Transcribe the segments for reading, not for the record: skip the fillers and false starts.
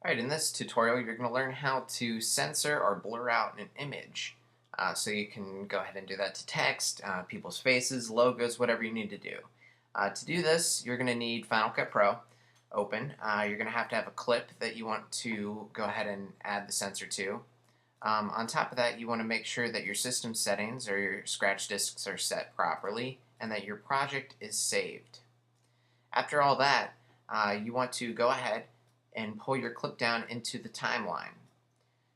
Alright, in this tutorial you're going to learn how to censor or blur out an image. So you can go ahead and do that to text, people's faces, logos, whatever you need to do. To do this, you're going to need Final Cut Pro open. You're going to have a clip that you want to go ahead and add the censor to. On top of that, you want to make sure that your system settings or your scratch disks are set properly and that your project is saved. After all that, you want to go ahead and pull your clip down into the timeline.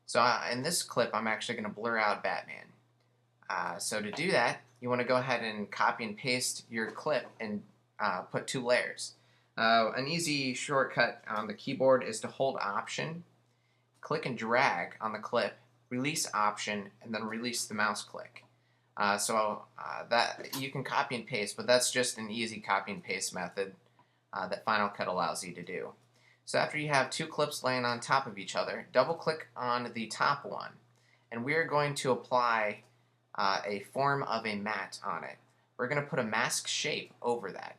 So in this clip, I'm actually going to blur out Batman. So to do that, you want to go ahead and copy and paste your clip and put two layers. An easy shortcut on the keyboard is to hold Option, click and drag on the clip, release Option, and then release the mouse click. That you can copy and paste, but that's just an easy copy and paste method that Final Cut allows you to do. So after you have two clips laying on top of each other, double click on the top one, and we're going to apply a form of a matte on it. We're going to put a mask shape over that.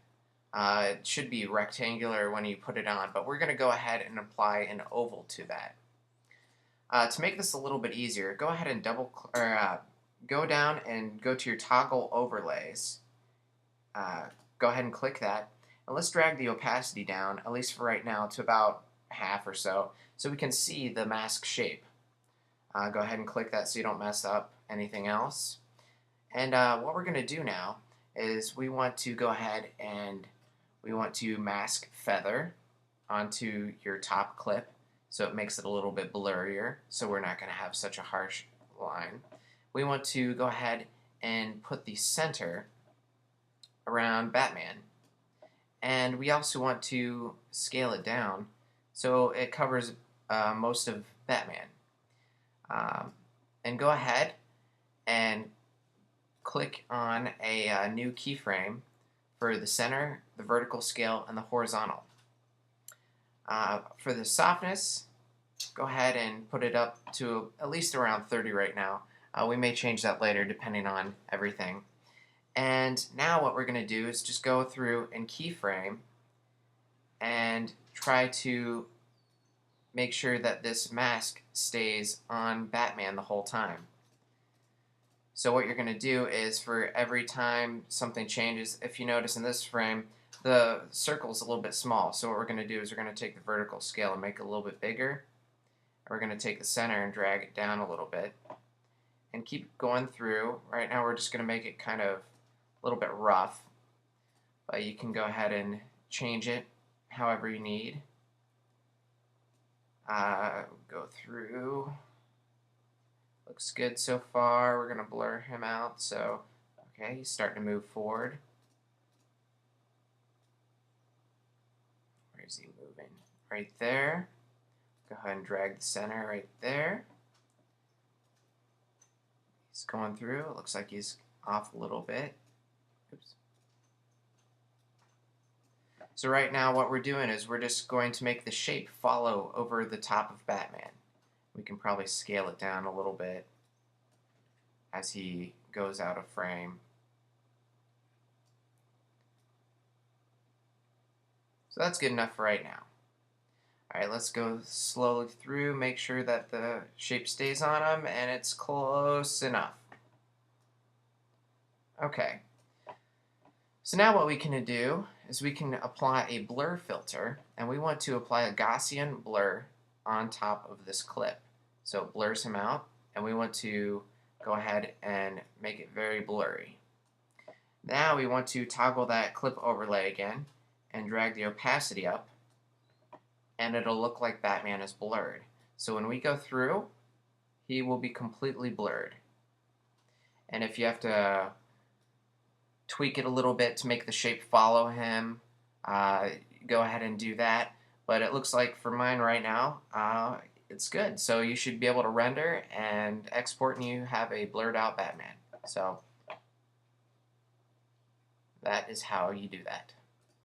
It should be rectangular when you put it on, but we're going to go ahead and apply an oval to that. To make this a little bit easier, go ahead and go down and go to your toggle overlays. Go ahead and click that. And let's drag the opacity down, at least for right now, to about half or so we can see the mask shape. Go ahead and click that so you don't mess up anything else. And what we're going to do now is we want to go ahead and we want to mask feather onto your top clip so it makes it a little bit blurrier, so we're not going to have such a harsh line. We want to go ahead and put the center around Batman. And we also want to scale it down so it covers most of Batman. And go ahead and click on a new keyframe for the center, the vertical scale, and the horizontal. For the softness, go ahead and put it up to at least around 30 right now. We may change that later depending on everything. And now what we're going to do is just go through and keyframe and try to make sure that this mask stays on Batman the whole time. So what you're going to do is for every time something changes, if you notice in this frame, the circle is a little bit small. So what we're going to do is we're going to take the vertical scale and make it a little bit bigger. We're going to take the center and drag it down a little bit. And keep going through. Right now we're just going to make it kind of a little bit rough, but you can go ahead and change it however you need. Go through. Looks good so far. We're going to blur him out. So, okay, he's starting to move forward. Where is he moving? Right there. Go ahead and drag the center right there. He's going through. It looks like he's off a little bit. Oops. So right now what we're doing is we're just going to make the shape follow over the top of Batman. We can probably scale it down a little bit as he goes out of frame. So that's good enough for right now. Alright, let's go slowly through, make sure that the shape stays on him, and it's close enough. Okay. So now what we can do is we can apply a blur filter, and we want to apply a Gaussian blur on top of this clip. So it blurs him out, and we want to go ahead and make it very blurry. Now we want to toggle that clip overlay again and drag the opacity up, and it'll look like Batman is blurred. So when we go through, he will be completely blurred. And if you have to tweak it a little bit to make the shape follow him, go ahead and do that. But it looks like for mine right now, it's good. So you should be able to render and export and you have a blurred out Batman. So that is how you do that.